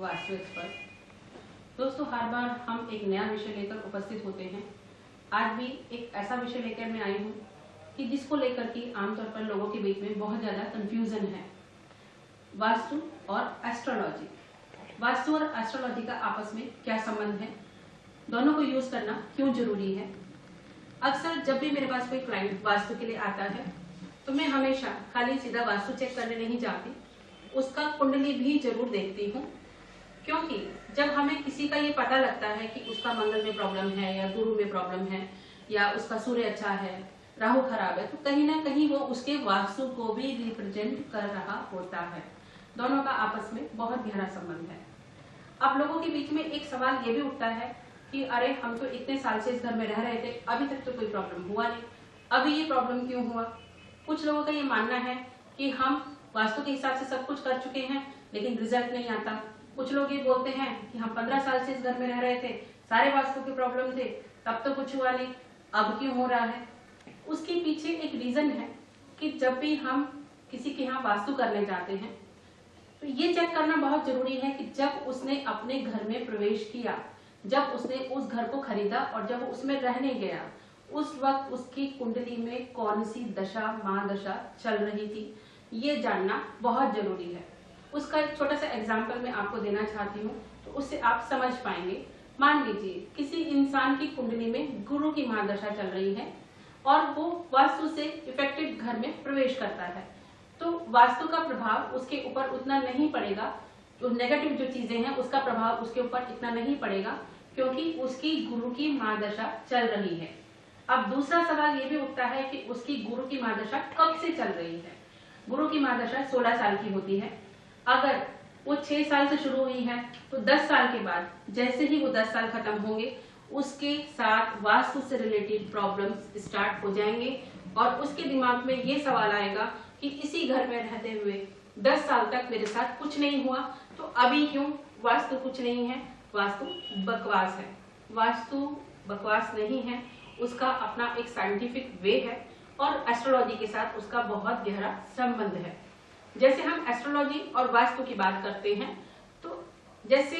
Vastu expert. दोस्तों, हर बार हम एक नया विषय लेकर उपस्थित होते हैं। आज भी एक ऐसा विषय लेकर मैं आई हूँ कि जिसको लेकर के आमतौर पर लोगों के बीच में बहुत ज़्यादा कंफ्यूजन है। वास्तु और एस्ट्रोलॉजी। वास्तु और एस्ट्रोलॉजी का आपस में क्या संबंध है, दोनों को यूज करना क्यों जरूरी है। अक्सर जब भी मेरे पास कोई क्लाइंट वास्तु के लिए आता है तो मैं हमेशा खाली सीधा वास्तु चेक करने नहीं जाती, उसका कुंडली भी जरूर देखती हूँ। क्योंकि जब हमें किसी का ये पता लगता है कि उसका मंगल में प्रॉब्लम है या गुरु में प्रॉब्लम है या उसका सूर्य अच्छा है, राहु खराब है, तो कहीं ना कहीं वो उसके वास्तु को भी रिप्रेजेंट कर रहा होता है। दोनों का आपस में बहुत गहरा संबंध है। अब लोगों के बीच में एक सवाल ये भी उठता है कि अरे, हम तो इतने साल से इस घर में रह रहे थे, अभी तक तो कोई प्रॉब्लम हुआ नहीं, अभी ये प्रॉब्लम क्यों हुआ। कुछ लोगों का ये मानना है कि हम वास्तु के हिसाब से सब कुछ कर चुके हैं लेकिन रिजल्ट नहीं आता। कुछ लोग ये बोलते हैं कि हम 15 साल से इस घर में रह रहे थे, सारे वास्तु के प्रॉब्लम थे, तब तो कुछ हुआ नहीं, अब क्यों हो रहा है। उसके पीछे एक रीजन है कि जब भी हम किसी के यहाँ वास्तु करने जाते हैं तो ये चेक करना बहुत जरूरी है कि जब उसने अपने घर में प्रवेश किया, जब उसने उस घर को खरीदा और जब उसमें रहने गया, उस वक्त उसकी कुंडली में कौन सी दशा महादशा चल रही थी, ये जानना बहुत जरूरी है। उसका एक छोटा सा एग्जाम्पल मैं आपको देना चाहती हूँ तो उससे आप समझ पाएंगे। मान लीजिए किसी इंसान की कुंडली में गुरु की महादशा चल रही है और वो वास्तु से इफेक्टेड घर में प्रवेश करता है, तो वास्तु का प्रभाव उसके ऊपर उतना नहीं पड़ेगा, तो नेगेटिव जो चीजें हैं उसका प्रभाव उसके ऊपर इतना नहीं पड़ेगा क्योंकि उसकी गुरु की महादशा चल रही है। अब दूसरा सवाल ये भी उठता है कि उसकी गुरु की महादशा कब से चल रही है। गुरु की महादशा 16 साल की होती है। अगर वो 6 साल से शुरू हुई है तो 10 साल के बाद जैसे ही वो 10 साल खत्म होंगे उसके साथ वास्तु से रिलेटेड प्रॉब्लम्स स्टार्ट हो जाएंगे और उसके दिमाग में ये सवाल आएगा कि इसी घर में रहते हुए 10 साल तक मेरे साथ कुछ नहीं हुआ, तो अभी क्यों वास्तु कुछ नहीं है, वास्तु बकवास है। वास्तु बकवास नहीं है, उसका अपना एक साइंटिफिक वे है और एस्ट्रोलॉजी के साथ उसका बहुत गहरा संबंध है। जैसे हम एस्ट्रोलॉजी और वास्तु की बात करते हैं तो जैसे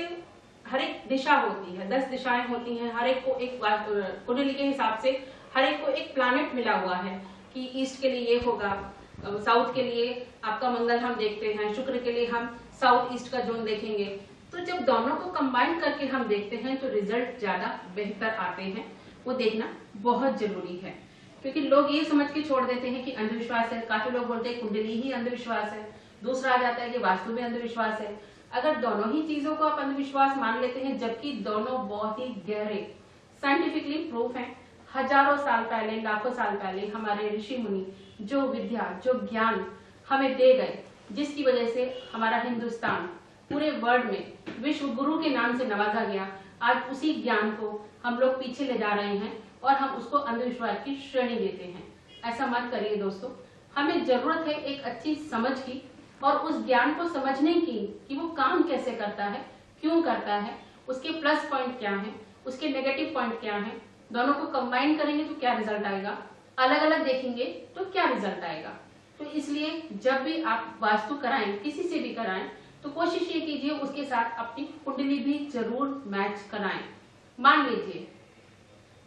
हर एक दिशा होती है, 10 दिशाएं होती हैं, हर एक को एक कुंडली के हिसाब से हर एक को एक प्लैनेट मिला हुआ है कि ईस्ट के लिए ये होगा, साउथ के लिए आपका मंगल हम देखते हैं, शुक्र के लिए हम साउथ ईस्ट का जोन देखेंगे। तो जब दोनों को कंबाइन करके हम देखते हैं तो रिजल्ट ज्यादा बेहतर आते हैं। वो देखना बहुत जरूरी है क्योंकि लोग ये समझ के छोड़ देते हैं कि अंधविश्वास है। काफी लोग बोलते हैं कुंडली ही अंधविश्वास है, दूसरा आ जाता है कि वास्तु में अंधविश्वास है। अगर दोनों ही चीजों को आप अंधविश्वास मान लेते हैं जबकि दोनों बहुत ही गहरे साइंटिफिकली प्रूफ हैं, हजारों साल पहले, लाखों साल पहले हमारे ऋषि मुनि जो विद्या, जो ज्ञान हमें दे गए, जिसकी वजह से हमारा हिंदुस्तान पूरे वर्ल्ड में विश्व गुरु के नाम से नवाजा गया, आज उसी ज्ञान को हम लोग पीछे ले जा रहे हैं और हम उसको अंधविश्वास की श्रेणी देते हैं। ऐसा मत करिए दोस्तों। हमें जरूरत है एक अच्छी समझ की और उस ज्ञान को समझने की कि वो काम कैसे करता है, क्यों करता है, उसके प्लस पॉइंट क्या है, उसके नेगेटिव पॉइंट क्या है। दोनों को कंबाइन करेंगे तो क्या रिजल्ट आएगा, अलग अलग देखेंगे तो क्या रिजल्ट आएगा। तो इसलिए जब भी आप वास्तु कराएं, किसी से भी कराएं, तो कोशिश ये कीजिए उसके साथ अपनी कुंडली भी जरूर मैच कराएं। मान लीजिए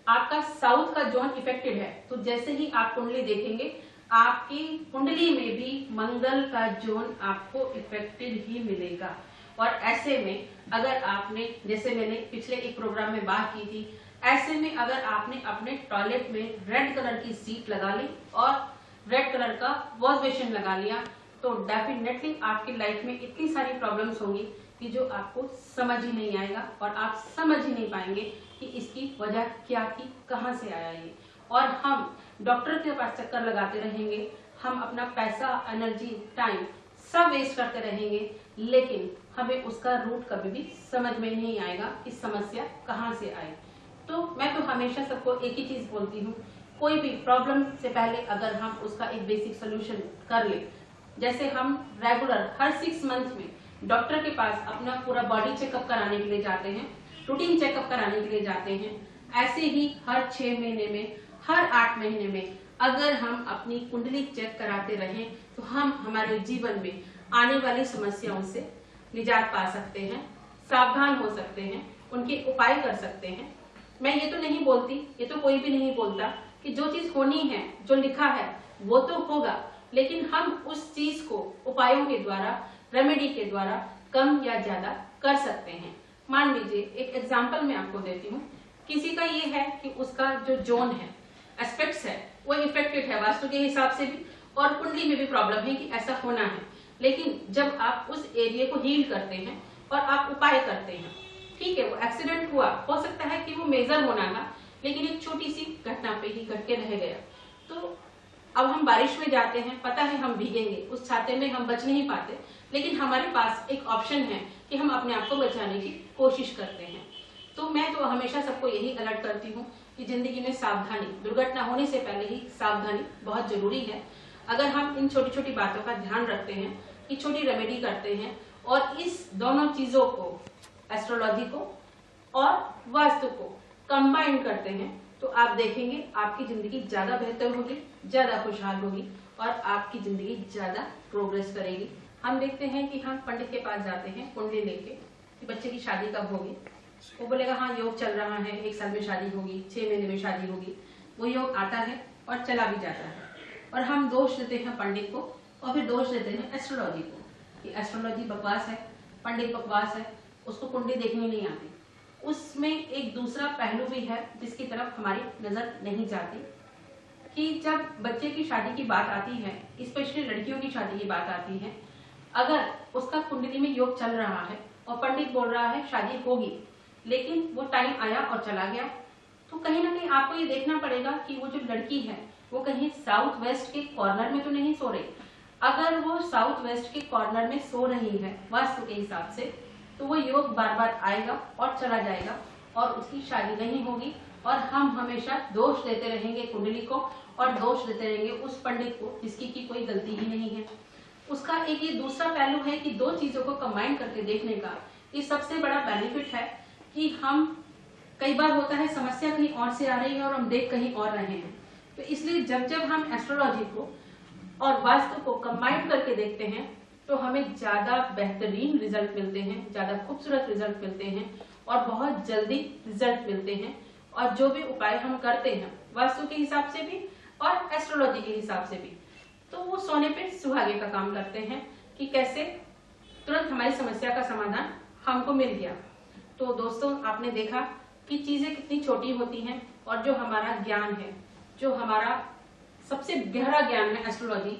आपका साउथ का जोन इफेक्टेड है तो जैसे ही आप कुंडली देखेंगे आपकी कुंडली में भी मंगल का जोन आपको इफेक्टेड ही मिलेगा। और ऐसे में अगर आपने, जैसे मैंने पिछले एक प्रोग्राम में बात की थी, ऐसे में अगर आपने अपने टॉयलेट में रेड कलर की सीट लगा ली और रेड कलर का वॉश बेसिन लगा लिया तो डेफिनेटली आपकी लाइफ में इतनी सारी प्रॉब्लम्स होंगी कि जो आपको समझ ही नहीं आएगा और आप समझ ही नहीं पाएंगे कि इसकी वजह क्या थी, कहां से आया ये। और हम डॉक्टर के पास चक्कर लगाते रहेंगे, हम अपना पैसा, एनर्जी, टाइम सब वेस्ट करते रहेंगे, लेकिन हमें उसका रूट कभी भी समझ में नहीं आएगा कि समस्या कहां से आई। तो मैं तो हमेशा सबको एक ही चीज बोलती हूँ, कोई भी प्रॉब्लम से पहले अगर हम उसका एक बेसिक सोल्यूशन कर ले, जैसे हम रेगुलर हर 6 मंथ में डॉक्टर के पास अपना पूरा बॉडी चेकअप कराने के लिए जाते हैं, रूटीन चेकअप कराने के लिए जाते हैं, ऐसे ही हर 6 महीने में, हर 8 महीने में अगर हम अपनी कुंडली चेक कराते रहें तो हम हमारे जीवन में आने वाली समस्याओं से निजात पा सकते हैं। सावधान हो सकते हैं, उनके उपाय कर सकते हैं। मैं ये तो नहीं बोलती, ये तो कोई भी नहीं बोलता कि जो चीज होनी है, जो लिखा है वो तो होगा, लेकिन हम उस चीज को उपायों के द्वारा, रेमेडी के द्वारा कम या ज्यादा कर सकते हैं। मान लीजिए एक एग्जांपल मैं आपको देती हूँ। किसी का ये है कि उसका जो जोन है, एस्पेक्ट्स है, वो इफेक्टेड है वास्तु के हिसाब से भी, और कुंडली में भी प्रॉब्लम है कि ऐसा होना है। लेकिन जब आप उस एरिया को हील करते हैं और आप उपाय करते हैं, ठीक है, वो एक्सीडेंट हुआ, हो सकता है कि वो मेजर होना था, लेकिन एक छोटी सी घटना पे ही घट के रह गया। तो अब हम बारिश में जाते हैं, पता है हम भीगेंगे, उस छाते में हम बच नहीं पाते, लेकिन हमारे पास एक ऑप्शन है कि हम अपने आप को बचाने की कोशिश करते हैं। तो मैं तो हमेशा सबको यही अलर्ट करती हूँ कि जिंदगी में सावधानी, दुर्घटना होने से पहले ही सावधानी बहुत जरूरी है। अगर हम इन छोटी छोटी बातों का ध्यान रखते हैं, कि छोटी रेमेडी करते हैं और इस दोनों चीजों को, एस्ट्रोलॉजी को और वास्तु को कंबाइन करते हैं, तो आप देखेंगे आपकी जिंदगी ज्यादा बेहतर होगी, ज्यादा खुशहाल होगी और आपकी जिंदगी ज्यादा प्रोग्रेस करेगी। हम देखते हैं कि हम पंडित के पास जाते हैं कुंडली लेके कि बच्चे की शादी कब होगी, वो बोलेगा हाँ योग चल रहा है, 1 साल में शादी होगी, 6 महीने में शादी होगी। वो योग आता है और चला भी जाता है, और हम दोष देते हैं पंडित को और फिर दोष देते हैं एस्ट्रोलॉजी को कि एस्ट्रोलॉजी बकवास है, पंडित बकवास है, उसको कुंडली देखनी नहीं आती। उसमें एक दूसरा पहलू भी है जिसकी तरफ हमारी नजर नहीं जाती, कि जब बच्चे की शादी की बात आती है, स्पेशली लड़कियों की शादी की बात आती है, अगर उसका कुंडली में योग चल रहा है और पंडित बोल रहा है शादी होगी, लेकिन वो टाइम आया और चला गया, तो कहीं ना कहीं आपको ये देखना पड़ेगा कि वो जो लड़की है वो कहीं साउथ वेस्ट के कॉर्नर में तो नहीं सो रही। अगर वो साउथ वेस्ट के कॉर्नर में सो रही है वास्तु के हिसाब से, तो वो योग बार बार आएगा और चला जाएगा और उसकी शादी नहीं होगी, और हम हमेशा दोष देते रहेंगे कुंडली को और दोष देते रहेंगे उस पंडित को जिसकी की कोई गलती ही नहीं है। उसका एक ये दूसरा पहलू है कि दो चीजों को कंबाइन करके देखने का ये सबसे बड़ा बेनिफिट है कि हम, कई बार होता है समस्या कहीं और से आ रही है और हम देख कहीं और रहे हैं, तो इसलिए जब जब हम एस्ट्रोलॉजी को और वास्तु को कंबाइन करके देखते हैं तो हमें ज्यादा बेहतरीन रिजल्ट मिलते हैं, ज्यादा खूबसूरत रिजल्ट मिलते हैं और बहुत जल्दी रिजल्ट मिलते हैं। और जो भी उपाय हम करते हैं वास्तु के हिसाब से भी और एस्ट्रोलॉजी के हिसाब से भी, तो वो सोने पे सुहागे का काम करते हैं कि कैसे तुरंत हमारी समस्या का समाधान हमको मिल गया। तो दोस्तों, आपने देखा कि चीजें कितनी छोटी होती हैं और जो हमारा ज्ञान है, जो हमारा सबसे गहरा ज्ञान है एस्ट्रोलॉजी,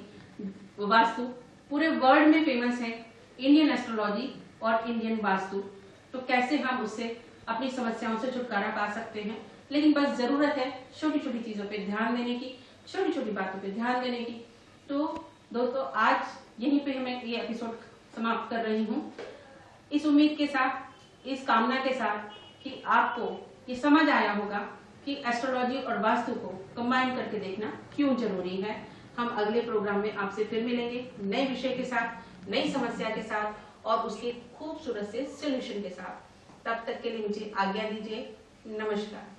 वास्तु, पूरे वर्ल्ड में फेमस है इंडियन एस्ट्रोलॉजी और इंडियन वास्तु, तो कैसे हम उससे अपनी समस्याओं से छुटकारा पा सकते हैं। लेकिन बस जरूरत है छोटी छोटी चीजों पे ध्यान देने की, छोटी छोटी बातों पे ध्यान देने की। तो दोस्तों, आज यहीं पे मैं ये एपिसोड समाप्त कर रही हूँ, इस उम्मीद के साथ, इस कामना के साथ कि आपको ये समझ आया होगा कि एस्ट्रोलॉजी और वास्तु को कंबाइन करके देखना क्यों जरूरी है। हम अगले प्रोग्राम में आपसे फिर मिलेंगे नए विषय के साथ, नई समस्या के साथ और उसके खूबसूरत से सॉल्यूशन के साथ। तब तक के लिए मुझे आज्ञा दीजिए। नमस्कार।